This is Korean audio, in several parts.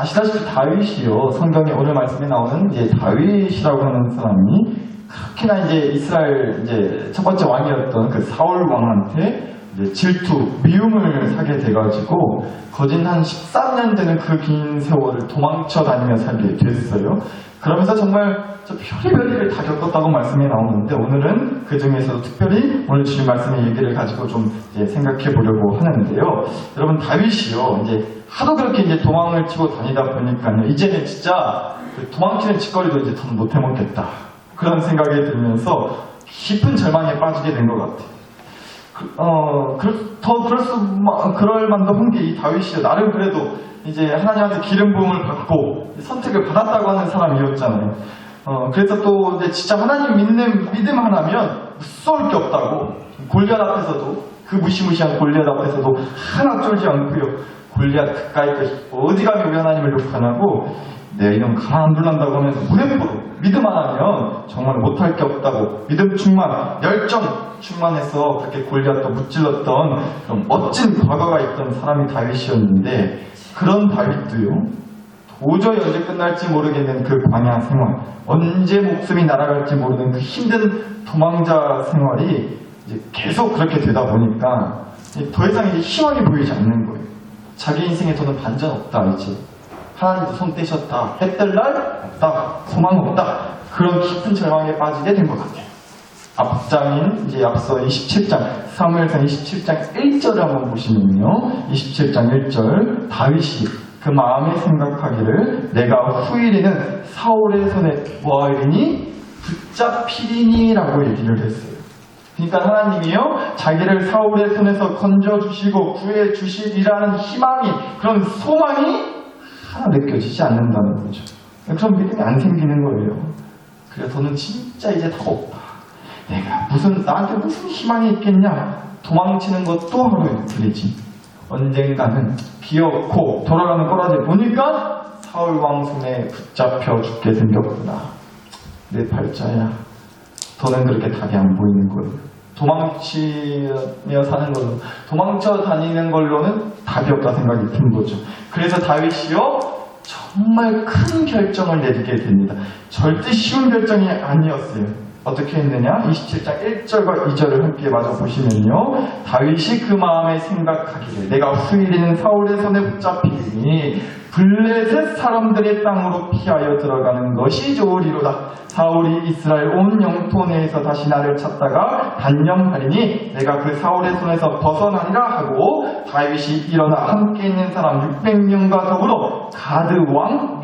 아시다시피 다윗이요. 성경에 오늘 말씀에 나오는 이제 다윗이라고 하는 사람이 그렇게나 이제 이스라엘 이제 첫 번째 왕이었던 그 사울 왕한테 이제 질투, 미움을 사게 돼가지고 거진 한 13년 되는 그 긴 세월을 도망쳐 다니며 살게 됐어요. 그러면서 정말 저 별의별 일을 다 겪었다고 말씀이 나오는데 오늘은 그 중에서도 특별히 오늘 주신 말씀의 얘기를 가지고 좀 이제 생각해 보려고 하는데요. 여러분 다윗이요. 이제 하도 그렇게 이제 도망을 치고 다니다 보니까요. 이제는 진짜 그 도망치는 짓거리도 이제 더 못해 먹겠다. 그런 생각이 들면서 깊은 절망에 빠지게 된 것 같아요. 그럴 만도 한 게 이 다윗이요. 나름 그래도 이제 하나님한테 기름 부음을 받고 선택을 받았다고 하는 사람이었잖아요. 그래서 또 이제 진짜 하나님 믿음 하나면 무서울 게 없다고 골리앗 앞에서도 그 무시무시한 골리앗 앞에서도 하나 쫄지 않고요. 골리앗 가까이 어디 감히 우리 하나님을 욕하냐고 내 이름 가만 안 둘란다고 하면서 무대포로 믿음 안 하면 정말 못할 게 없다고 믿음 충만, 열정 충만해서 그렇게 골리앗도 무찔렀던 그런 멋진 과거가 있던 사람이 다윗이었는데 그런 다윗도요. 도저히 언제 끝날지 모르겠는 그 광야 생활, 언제 목숨이 날아갈지 모르는 그 힘든 도망자 생활이 이제 계속 그렇게 되다 보니까 더 이상 이제 희망이 보이지 않는 거예요. 자기 인생에 더는 반전 없다 이제. 하나님도 손 떼셨다. 해 뜰 날 없다. 소망 없다. 그런 깊은 절망에 빠지게 된 것 같아요. 앞장인 이제 앞서 27장 사무엘상 27장 1절을 한번 보시면요. 27장 1절 다윗이 그 마음에 생각하기를 내가 후일에는 사울의 손에 뭐하리니 붙잡히리니 라고 얘기를 했어요. 그러니까 하나님이요 자기를 사울의 손에서 건져주시고 구해주시리라는 희망이 그런 소망이 하나 느껴지지 않는다는 거죠. 그런 믿음이 안 생기는 거예요. 그래서 저는 진짜 이제 다 없다. 내가 나한테 무슨 희망이 있겠냐. 도망치는 것도 하루의 일이지. 언젠가는 기어코 돌아가는 꼬라지 보니까 사울 왕 손에 붙잡혀 죽게 생겼구나. 내 팔자야. 더는 그렇게 답이 안 보이는 거예요. 도망치며 사는 걸로, 도망쳐 다니는 걸로는 답이 없다 생각이 든 거죠. 그래서 다윗이요 정말 큰 결정을 내리게 됩니다. 절대 쉬운 결정이 아니었어요. 어떻게 했느냐? 27장 1절과 2절을 함께 마저 보시면요. 다윗이 그 마음에 생각하기를 내가 후일에는 사울의 손에 붙잡히니 블레셋 사람들의 땅으로 피하여 들어가는 것이 좋으리로다. 사울이 이스라엘 온 영토 내에서 다시 나를 찾다가 단념하리니 내가 그 사울의 손에서 벗어나리라 하고 다윗이 일어나 함께 있는 사람 600명과 더불어 가드 왕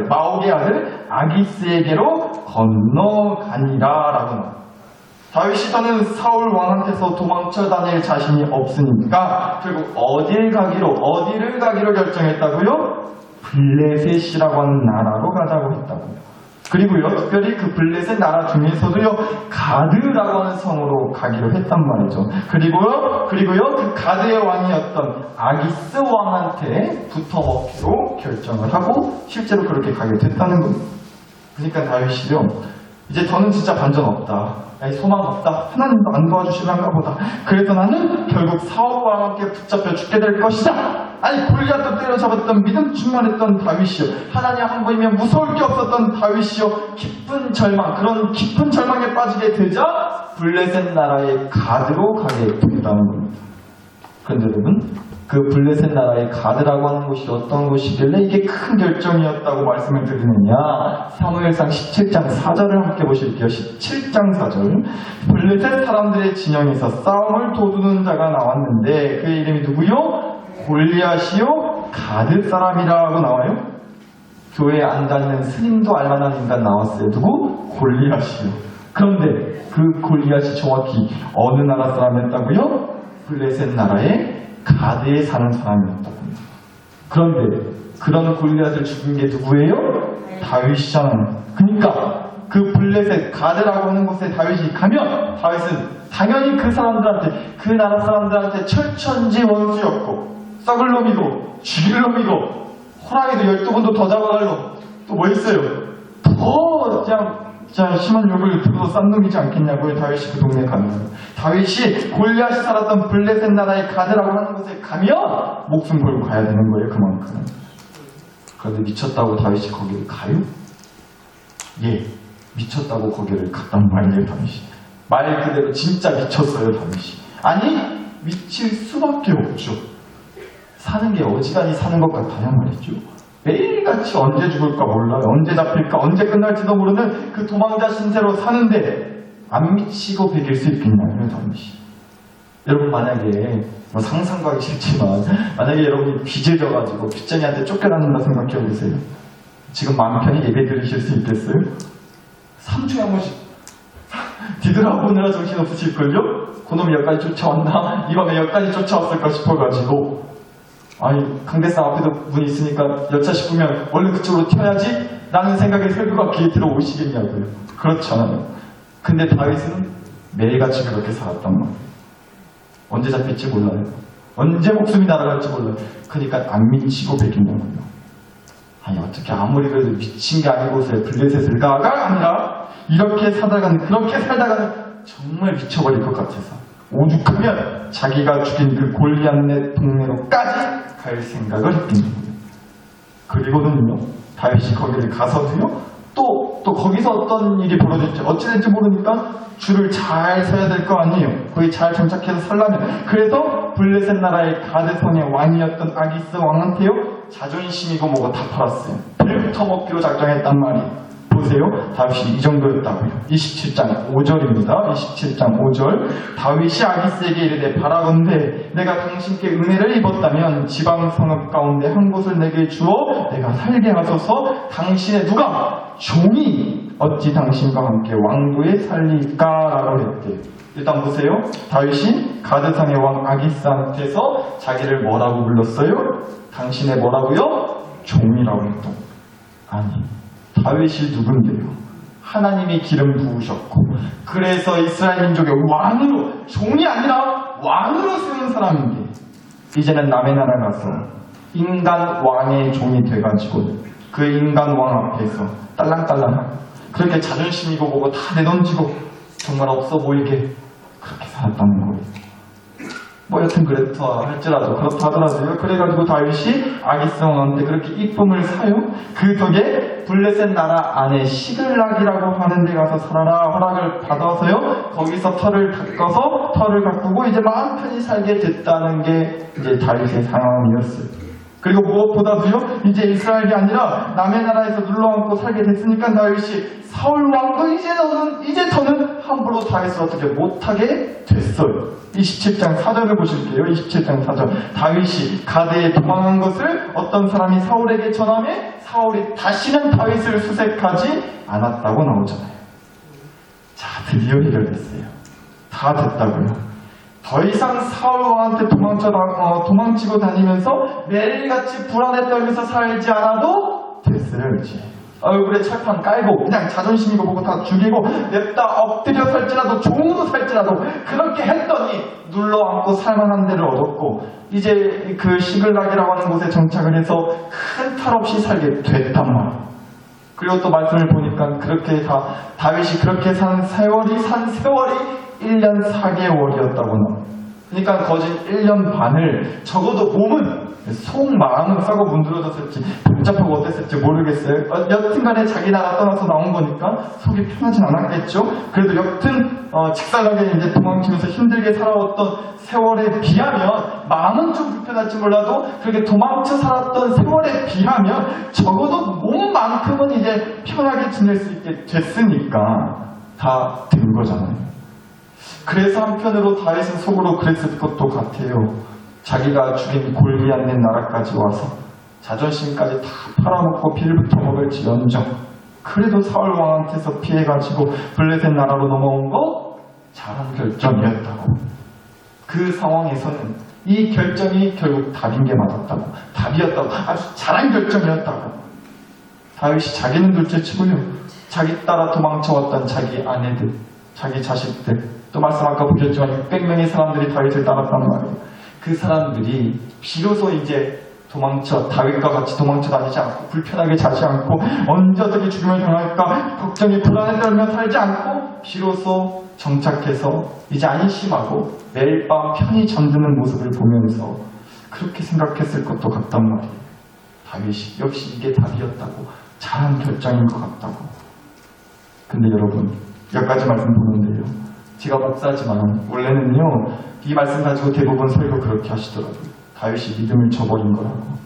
마옥의 아들 아기스에게로 건너가니라 라고 나옵니다. 다윗이 더는 사울 왕한테서 도망쳐 다닐 자신이 없으니까 결국 어디를 가기로 결정했다고요? 블레셋이라고 하는 나라로 가자고 했다고요. 그리고요, 특별히 그 블레셋 나라 중에서도요, 가드라고 하는 성으로 가기로 했단 말이죠. 그리고요, 그 가드의 왕이었던 아기스 왕한테 붙어먹기로 결정을 하고 실제로 그렇게 가게 됐다는 겁니다. 그러니까 다윗이요, 이제 더는 진짜 반전 없다. 소망 없다. 하나님도 안 도와주시려나 보다. 그래서 나는 결국 사울 왕과 함께 붙잡혀 죽게 될 것이다. 아니 골리앗도 때려잡았던 믿음 충만했던 다윗이요. 하나님 한 분이면 무서울 게 없었던 다윗이요. 그런 깊은 절망에 빠지게 되자 블레셋 나라의 가드로 가게 된다는 겁니다. 그런데 여러분, 그 블레셋 나라의 가드라고 하는 곳이 어떤 곳이길래 이게 큰 결정이었다고 말씀을 드리느냐. 사무엘상 17장 4절을 함께 보실게요. 17장 4절. 블레셋 사람들의 진영에서 싸움을 도두는 자가 나왔는데 그의 이름이 누구요? 골리앗이요 가드 사람이라고 나와요. 교회에 안 다니는 스님도 알만한 인간 나왔어요. 누구? 골리앗이요. 그런데 그 골리앗이 정확히 어느 나라 사람이었다고요? 블레셋 나라의 가드에 사는 사람이었다고 합니다. 그런데 그런 골리앗을 죽인 게 누구예요? 다윗이잖아요. 그러니까 그 블레셋 가드라고 하는 곳에 다윗이 가면 다윗은 당연히 그 나라 사람들한테 철천지 원수였고 썩을 놈이고 죽일 놈이고 호랑이도 12번도 더 잡아갈 놈 또 뭐 있어요? 더 그냥 심한 욕을 들어도 싼 놈이지 않겠냐고요. 다윗이 그 동네에 가면 다윗이 골리앗이 살았던 블레셋 나라의 가드라고 하는 곳에 가면 목숨 걸고 가야 되는 거예요. 그만큼 그런데 미쳤다고 다윗이 거기를 가요? 예, 미쳤다고 거기를 갔단 말이에요, 다윗이. 말 그대로 진짜 미쳤어요, 다윗이. 아니, 미칠 수밖에 없죠. 사는 게 어지간히 사는 것 같아요, 말이죠. 매일같이 언제 죽을까 몰라요. 언제 잡힐까, 언제 끝날지도 모르는 그 도망자 신세로 사는데 안 미치고 베길 수 있겠냐고요, 다윗이. 여러분 만약에 상상도 하기 싫지만 만약에 여러분이 빚을 져가지고 빚쟁이한테 쫓겨났는다 생각해 보세요. 지금 마음 편히 예배 드리실 수 있겠어요? 3주에 한 번씩 뒤돌아보느라 정신없으실걸요? 그놈이 여기까지 쫓아왔나? 이번에 여기까지 쫓아왔을까 싶어가지고 아니 강대상 앞에도 문이 있으니까 여차 싶으면 얼른 그쪽으로 튀어야지 라는 생각에 새벽과 귀에 들어오시겠냐고요. 그렇잖아요. 근데 다윗은 매일같이 그렇게 살았단 말이에요. 언제 잡힐지 몰라요. 언제 목숨이 날아갈지 몰라요. 그러니까 안 미치고 베긴다고요. 아니 어떻게 아무리 그래도 미친 게 아니고서야 블레셋을 가가 아니라 이렇게 그렇게 살다가는 정말 미쳐버릴 것 같아서 오죽하면 자기가 죽인 그 골리앗네 동네로까지 갈 생각을 했겠냐고요. 그리고는요 다윗이 거기를 가서도요 또 거기서 어떤 일이 벌어질지 어찌될지 모르니까 줄을 잘 서야 될 거 아니에요. 거기 잘 정착해서 살라면. 그래서 블레셋 나라의 가드성의 왕이었던 아기스 왕한테요 자존심이고 뭐고 다 팔았어요. 배부터 먹기로 작정했단 말이에요. 보세요. 다윗이 이 정도였다고요. 27장 5절입니다. 27장 5절 다윗이 아기스에게 이르되 바라건대 내가 당신께 은혜를 입었다면 지방 성읍 가운데 한 곳을 내게 주어 내가 살게 하소서. 당신의 누가 종이 어찌 당신과 함께 왕도에 살릴까라고 했대요. 일단 보세요. 다윗이 가드상의 왕 아기스한테서 자기를 뭐라고 불렀어요? 당신의 뭐라고요? 종이라고 했던. 아니 다윗이 누군데요? 하나님이 기름 부으셨고 그래서 이스라엘 민족의 왕으로 종이 아니라 왕으로 세운 사람인데 이제는 남의 나라 가서 인간 왕의 종이 돼가지고 그 인간 왕 앞에서 딸랑딸랑하고 그렇게 자존심이고 뭐고 다 내던지고 정말 없어 보이게 그렇게 살았다는 거예요. 뭐 여튼 그렇다 할지라도 그렇다 하더라도요. 그래가지고 다윗이 아기스 왕한테 그렇게 이쁨을 사요. 그 덕에 블레셋 나라 안에 시글락이라고 하는 데 가서 살아라 허락을 받아서요. 거기서 털을 가꾸고 이제 마음 편히 살게 됐다는 게 이제 다윗의 상황이었어요. 그리고 무엇보다도요. 이제 이스라엘이 아니라 남의 나라에서 눌러앉고 살게 됐으니까 다윗이 사울 왕도 이제 더는 함부로 다윗을 어떻게 못하게 됐어요. 27장 4절을 보실게요. 27장 4절 다윗이 가드에 도망한 것을 어떤 사람이 사울에게 전하매 사울이 다시는 다윗을 수색하지 않았다고 나오잖아요. 자, 드디어 해결됐어요. 다 됐다고요. 더 이상 사울 왕한테 도망치고 다니면서 매일같이 불안에 떨면서 살지 않아도 됐어요. 이제 얼굴에 철판 깔고 그냥 자존심이고 뭐고 다 죽이고 냅다 엎드려 살지라도 종으로 살지라도 그렇게 했더니 눌러앉고 살만한 데를 얻었고 이제 그 시글락이라고 하는 곳에 정착을 해서 큰 탈 없이 살게 됐단 말이에요. 그리고 또 말씀을 보니까 그렇게 다윗이 그렇게 산 세월이 1년 4개월이었다고 나와요. 그러니까 거진 1년 반을 적어도 몸은 마음은 썩어 문드러졌을지 복잡하고 어땠을지 모르겠어요. 여튼간에 자기 나라 떠나서 나온 거니까 속이 편하진 않았겠죠. 그래도 여튼 직살나게 이제 도망치면서 힘들게 살아왔던 세월에 비하면 마음은 좀 불편할지 몰라도 그렇게 도망쳐 살았던 세월에 비하면 적어도 몸만큼은 이제 편하게 지낼 수 있게 됐으니까 다 된 거잖아요. 그래서 한편으로 다윗은 속으로 그랬을 것도 같아요. 자기가 죽인 골리앗네 나라까지 와서 자존심까지 다 팔아먹고 빌부터 먹을지언정 그래도 사울 왕한테서 피해가지고 블레셋 나라로 넘어온 거 잘한 결정이었다고. 그 상황에서는 이 결정이 결국 답인 게 맞았다고. 답이었다고. 아주 잘한 결정이었다고. 다윗이 자기는 둘째치고요. 자기 따라 도망쳐왔던 자기 아내들, 자기 자식들, 또 말씀 아까 보셨지만 600명의 사람들이 다윗을 따랐단 말이에요. 그 사람들이 비로소 이제 다윗과 같이 도망쳐 다니지 않고 불편하게 자지 않고 언제 어떻게 죽음을 당할까 걱정이 불안에 떨며 살지 않고 비로소 정착해서 이제 안심하고 매일 밤 편히 잠드는 모습을 보면서 그렇게 생각했을 것도 같단 말이에요. 다윗이 역시 이게 답이었다고, 잘한 결정인 것 같다고. 근데 여러분, 몇 가지 말씀 보는데요. 제가 목사지만 원래는요, 이 말씀 가지고 대부분 설교 그렇게 하시더라고요. 다윗이 믿음을 저버린 거라고.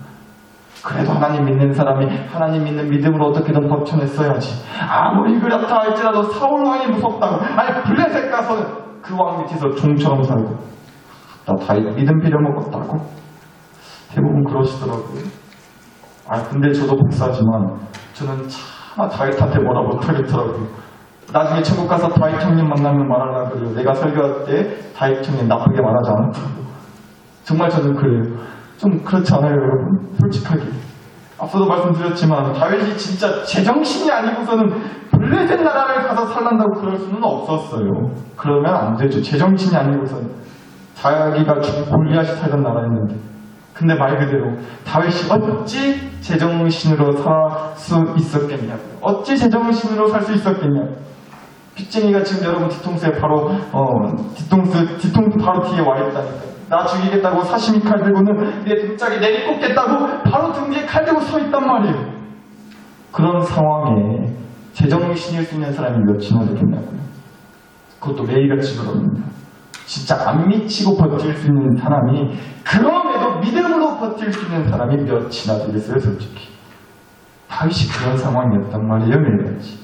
그래도 하나님 믿는 사람이 하나님 믿는 믿음으로 어떻게든 버텨냈어야지. 아무리 그렇다 할지라도 사울 왕이 무섭다고. 아니 블레셋 가서 그 왕 밑에서 종처럼 살고. 나 다윗 믿음 빌려먹었다고. 대부분 그러시더라고요. 근데 저도 목사지만 저는 차마 다윗한테 뭐라 못하겠더라고요. 나중에 천국 가서 다윗 형님 만나면 말하려고 그래요. 내가 설교할 때 다윗 형님 나쁘게 말하지 않았다고. 정말 저는 그래요. 좀 그렇지 않아요, 여러분? 솔직하게. 앞서도 말씀드렸지만 다윗이 진짜 제정신이 아니고서는 블레셋 나라를 가서 살란다고 그럴 수는 없었어요. 그러면 안 되죠. 제정신이 아니고서는. 자기가 죽고 골리앗이 살던 나라였는데. 근데 말 그대로 다윗이 어찌 제정신으로 살 수 있었겠냐고요. 어찌 제정신으로 살 수 있었겠냐고요. 빚쟁이가 지금 여러분 뒤통수에 바로 뒤통수 바로 뒤에 와 있다니까요. 나 죽이겠다고 사시미 칼 들고는 내 등짝에 내리꽂겠다고 바로 등 뒤에 칼 들고 서 있단 말이에요. 그런 상황에 제정신일 수 있는 사람이 몇이나 되겠냐고요. 그것도 매일같이 그럽니다. 진짜 안 미치고 버틸 수 있는 사람이 그럼에도 믿음으로 버틸 수 있는 사람이 몇이나 되겠어요, 솔직히. 다윗이 그런 상황이었단 말이에요, 매일같이.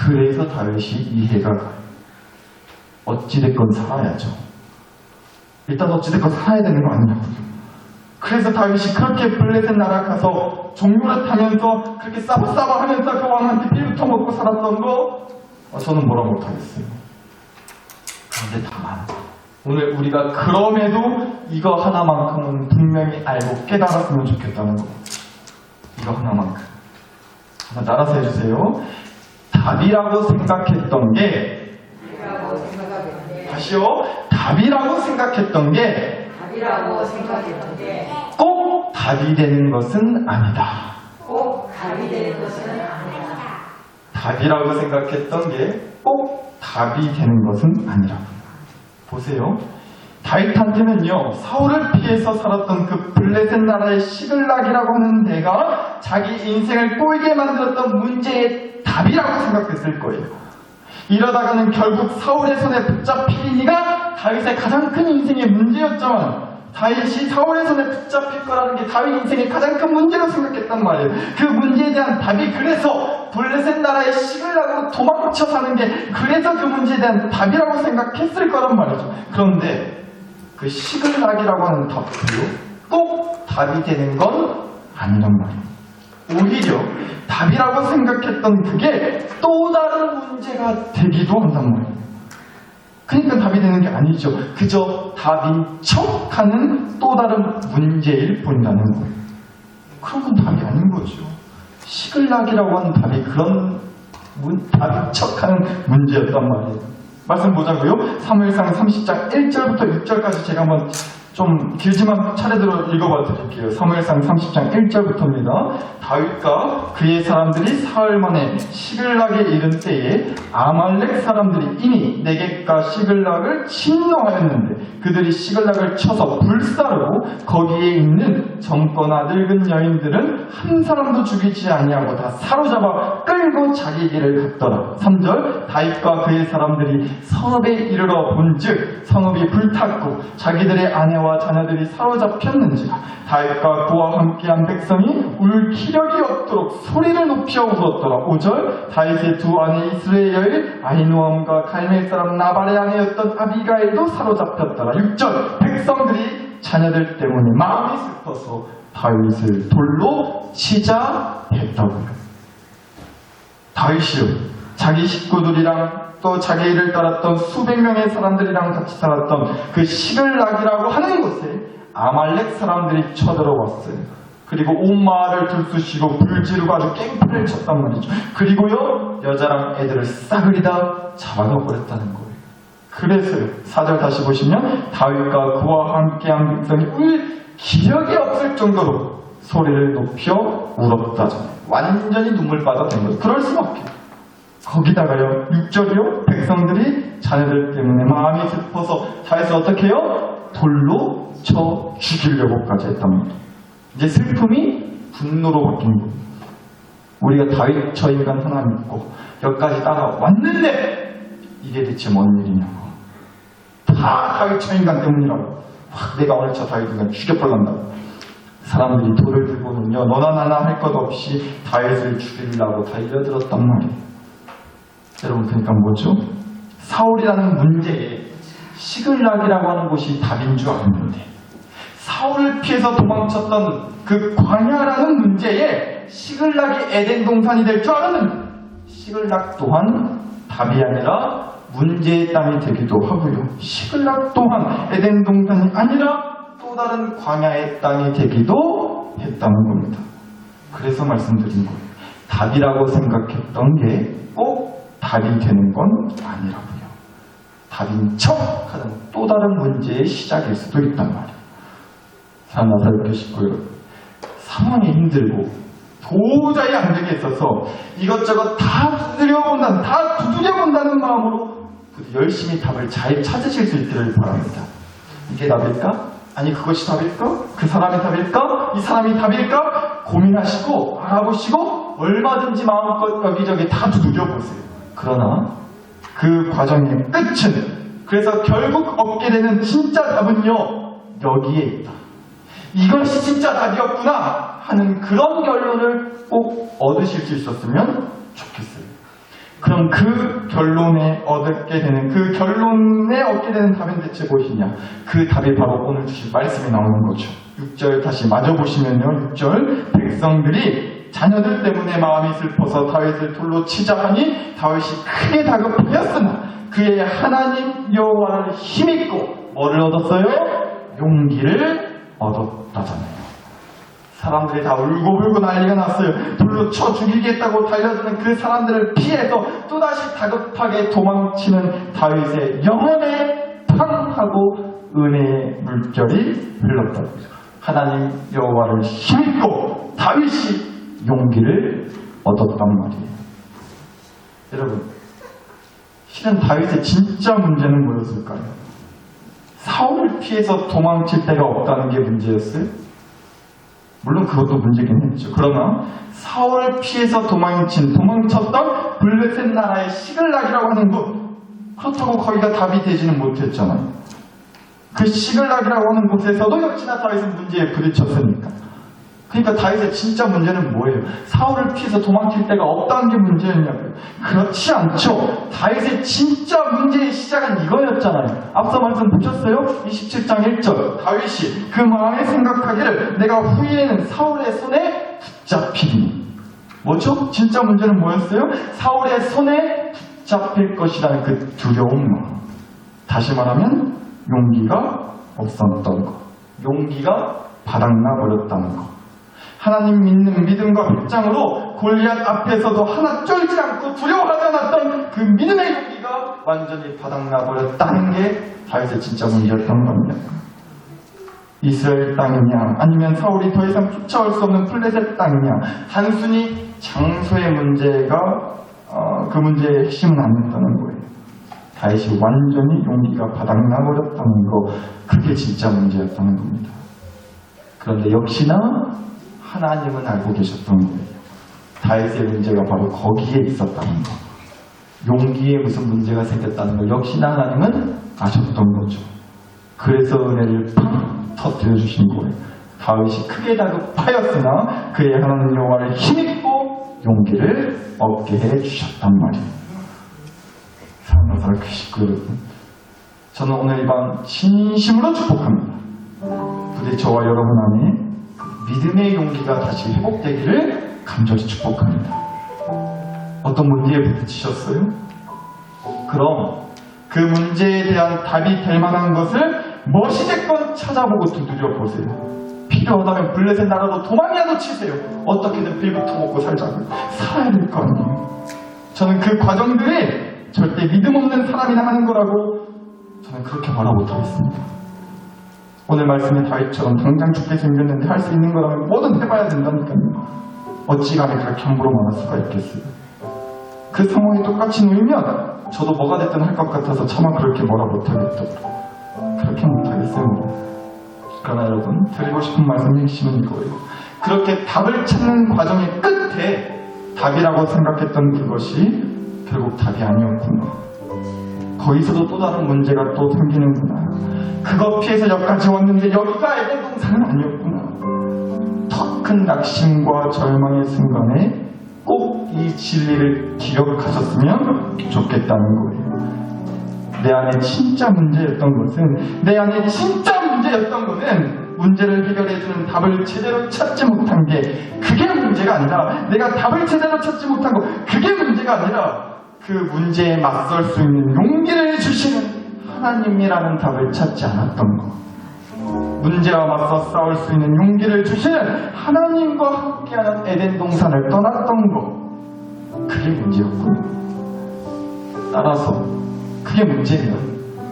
그래서 다윗이 이해가 가요. 어찌됐건 살아야죠. 일단 어찌됐건 살아야 되는 거 아니냐고요. 그래서 다윗이 그렇게 블레셋 나라 가서 종로를 타면서 그렇게 싸바싸바 하면서 그 왕한테 피부터 먹고 살았던 거 저는 뭐라 못하겠어요. 그런데 다만 오늘 우리가 그럼에도 이거 하나만큼은 분명히 알고 깨달았으면 좋겠다는 거. 이거 하나만큼. 한번 따라서 해주세요. 답이라고 생각했던 게 다시요. 답이라고 생각했던 게 꼭 답이 되는 것은 아니다. 꼭 답이 되는 것은 아니다. 답이라고 생각했던 게 꼭 답이 되는 것은 아니라. 보세요. 다윗한테는요, 사울을 피해서 살았던 그 블레셋 나라의 시글락이라고 하는 데가 자기 인생을 꼬이게 만들었던 문제의 답이라고 생각했을 거예요. 이러다가는 결국 사울의 손에 붙잡히니가 다윗의 가장 큰 인생의 문제였지만 다윗이 사울의 손에 붙잡힐 거라는 게 다윗 인생의 가장 큰 문제로 생각했단 말이에요. 그 문제에 대한 답이 그래서 블레셋 나라의 시글락으로 도망쳐 사는 게 그래서 그 문제에 대한 답이라고 생각했을 거란 말이죠. 그런데 그 시글락이라고 하는 답도요 꼭 답이 되는 건 아니란 말이에요. 오히려 답이라고 생각했던 그게 또 다른 문제가 되기도 한단 말이에요. 그러니까 답이 되는 게 아니죠. 그저 답인 척하는 또 다른 문제일 뿐이라는 거예요. 그런 건 답이 아닌 거죠. 시글락이라고 하는 답이 그런 답인 척하는 문제였단 말이에요. 말씀 보자고요. 사무엘상 30장 1절부터 6절까지 제가 한번 좀 길지만 차례대로 읽어봐 드릴게요. 사무엘상 30장 1절부터입니다. 다윗과 그의 사람들이 사흘 만에 시글락에 이른 때에 아말렉 사람들이 이미 네겝과 시글락을 침노하였는데 그들이 시글락을 쳐서 불사르고 거기에 있는 젊거나 늙은 여인들은 한 사람도 죽이지 아니하고 다 사로잡아 끌고 자기 길을 갔더라. 3절 다윗과 그의 사람들이 성읍에 이르러 본즉 성읍이 불탔고 자기들의 아내와 자녀들이 사로잡혔는지라. 다윗과 그와 함께한 백성이 울 기력이 없도록 소리를 높여 울었더라. 5절 다윗의 두 아내 이스라엘 여인 아히노암과 갈멜 사람 나발의 아내였던 아비가일도 사로잡혔더라. 6절 백성들이 자녀들 때문에 마음이 슬퍼서 다윗을 돌로 치자 했다고요. 다윗이요 자기 식구들이랑 또 자기 일을 따랐던 수백 명의 사람들이랑 같이 살았던 그 시글락이라고 하는 곳에 아말렉 사람들이 쳐들어왔어요. 그리고 온 마을을 들쑤시고 불지르고 아주 깽판을 쳤단 말이죠. 그리고요 여자랑 애들을 싸그리다 잡아넣어버렸다는 거예요. 그래서요 4절 다시 보시면 다윗과 그와 함께한 백성이 울 기력이 없을 정도로 소리를 높여 울었다잖아요. 완전히 눈물바다 된 거죠. 그럴 수밖에. 거기다가요 6절이요 백성들이 자녀들 때문에 마음이 슬퍼서 다윗을 어떻게 해요? 돌로 쳐 죽이려고까지 했단 말이에요. 이제 슬픔이 분노로 바뀐 겁니다. 우리가 다윗 저 인간 하나 믿고 여기까지 따라왔는데 이게 대체 뭔 일이냐고. 다 다윗 저 인간 때문이라고. 내가 오늘 저 다윗 인간 죽여버린다고. 사람들이 돌을 들고는요, 너나 나나 할 것 없이 다윗을 죽이려고 달려들었단 말이에요. 여러분, 그러니까 뭐죠? 사울이라는 문제에 시글락이라고 하는 곳이 답인 줄 알았는데, 사울을 피해서 도망쳤던 그 광야라는 문제에 시글락이 에덴 동산이 될 줄 알았는데, 시글락 또한 답이 아니라 문제의 땅이 되기도 하고요. 시글락 또한 에덴 동산이 아니라 또 다른 광야의 땅이 되기도 했다는 겁니다. 그래서 말씀드린 거예요. 답이라고 생각했던 게 꼭 답이 되는 건 아니라고요. 답인 척 하는 또 다른 문제의 시작일 수도 있단 말이에요. 사랑 나사렛 교식구 여러분, 상황이 힘들고 도저히 안 되겠어서 이것저것 다 두드려본다는 마음으로 부디 열심히 답을 잘 찾으실 수 있기를 바랍니다. 이게 답일까? 아니 그것이 답일까? 그 사람이 답일까? 이 사람이 답일까? 고민하시고 알아보시고 얼마든지 마음껏 여기저기 다 두드려보세요. 그러나 그 과정의 끝은, 그래서 결국 얻게 되는 진짜 답은요, 여기에 있다. 이것이 진짜 답이었구나 하는 그런 결론을 꼭 얻으실 수 있었으면 좋겠어요. 그럼 그 결론에 얻게 되는 답은 대체 무엇이냐? 그 답이 바로 오늘 주신 말씀에 나오는 거죠. 6절 다시 마저 보시면요. 6절, 백성들이 자녀들 때문에 마음이 슬퍼서 다윗을 돌로 치자 하니 다윗이 크게 다급하였으나 그의 하나님 여호와를 힘입고 뭐를 얻었어요? 용기를 얻었다잖아요. 사람들이 다 울고불고 난리가 났어요. 불로 쳐 죽이겠다고 달려드는 그 사람들을 피해서 또다시 다급하게 도망치는 다윗의 영혼에 팡 하고 은혜의 물결이 흘렀다고. 하나님 여호와를 힘입고 다윗이 용기를 얻었단 말이에요. 여러분, 실은 다윗의 진짜 문제는 뭐였을까요? 사울을 피해서 도망칠 데가 없다는 게 문제였어요? 물론 그것도 문제긴 했죠. 그러나 사울을 피해서 도망쳤던 블레셋 나라의 시글락이라고 하는 곳, 그렇다고 거기가 답이 되지는 못했잖아요. 그 시글락이라고 하는 곳에서도 역시나 다윗은 문제에 부딪혔으니까. 그러니까 다윗의 진짜 문제는 뭐예요? 사울을 피해서 도망칠 데가 없다는 게 문제였냐고요. 그렇지 않죠. 다윗의 진짜 문제의 시작은 이거였잖아요. 앞서 말씀 보셨어요? 27장 1절, 다윗이 그 마음에 생각하기를 내가 후에는 사울의 손에 붙잡히리니. 뭐죠? 진짜 문제는 뭐였어요? 사울의 손에 붙잡힐 것이라는 그 두려운 마음. 다시 말하면 용기가 없었던 것, 용기가 바닥나 버렸다는 것. 하나님 믿는 믿음과 백장으로 골리앗 앞에서도 하나 쫄지 않고 두려워하지 않았던 그 믿음의 용기가 완전히 바닥나 버렸다는 게 다윗의 진짜 문제였던 겁니다. 이스라엘 땅이냐 아니면 사울이 더 이상 쫓아올 수 없는 플레셋 땅이냐, 단순히 장소의 문제가 그 문제의 핵심은 아니었다는 거예요. 다윗이 완전히 용기가 바닥나 버렸다는 거, 그게 진짜 문제였다는 겁니다. 그런데 역시나 하나님은 알고 계셨던 거예요. 다윗의 문제가 바로 거기에 있었다는 거. 용기에 무슨 문제가 생겼다는 걸 역시나 하나님은 아셨던 거죠. 그래서 은혜를 팡 터뜨려 주신 거예요. 다윗이 크게 다급하였으나 그의 하나님 여호와를 힘입고 용기를 얻게 해 주셨단 말이에요. 사랑하는 교식구 여러분, 저는 오늘 이 밤 진심으로 축복합니다. 부디 저와 여러분 안에 믿음의 용기가 다시 회복되기를 간절히 축복합니다. 어떤 문제에 부딪히셨어요? 그럼 그 문제에 대한 답이 될 만한 것을 무엇이됐건 찾아보고 두드려 보세요. 필요하다면 블레셋 나라로 도망이라도 치세요. 어떻게든 빌부터 먹고 살자고요. 살아야 될 거 아니에요. 저는 그 과정들이 절대 믿음 없는 사람이나 하는 거라고 저는 그렇게 말하 못하겠습니다. 오늘 말씀에 다윗처럼 당장 죽게 생겼는데 할 수 있는 거라면 뭐든 해봐야 된다니까요. 어찌감히 그렇게 함부로 말할 수가 있겠어요. 그 상황에 똑같이 놓이면 저도 뭐가 됐든 할 것 같아서 차마 그렇게 뭐라 못하겠더라고요. 그렇게 못하겠어요. 그러나 여러분, 드리고 싶은 말씀의 핵심은 이거예요. 그렇게 답을 찾는 과정의 끝에 답이라고 생각했던 그것이 결국 답이 아니었구나. 거기서도 또 다른 문제가 또 생기는구나. 그거 피해서 여기까지 왔는데 여기가 에덴 동산은 아니었구나. 더 큰 낙심과 절망의 순간에 꼭 이 진리를 기억하셨으면 좋겠다는 거예요. 내 안에 진짜 문제였던 것은, 내 안에 진짜 문제였던 것은 문제를 해결해주는 답을 제대로 찾지 못한 게 그게 문제가 아니라, 내가 답을 제대로 찾지 못한 거 그게 문제가 아니라, 그 문제에 맞설 수 있는 용기를 주시는 하나님이라는 답을 찾지 않았던 거. 문제와 맞서 싸울 수 있는 용기를 주시는 하나님과 함께하는 에덴 동산을 떠났던 거. 그게 문제였군요. 따라서 그게 문제면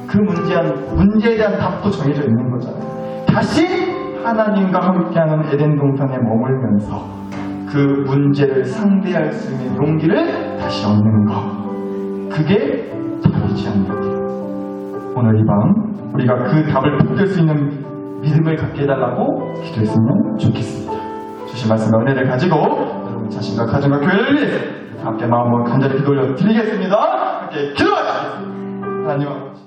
그 문제에 대한 답도 정해져 있는 거잖아요. 다시 하나님과 함께하는 에덴 동산에 머물면서 그 문제를 상대할 수 있는 용기를 다시 얻는 거. 그게 답이지 않나요? 오늘 이 밤 우리가 그 답을 붙들 수 있는 믿음을 갖게 해달라고 기도했으면 좋겠습니다. 주신 말씀과 은혜를 가지고 여러분 자신과 가정과 교회를 위해서 함께 마음을 간절히 기도 올려 드리겠습니다. 함께 기도하시겠습니다. 하나님 아버지.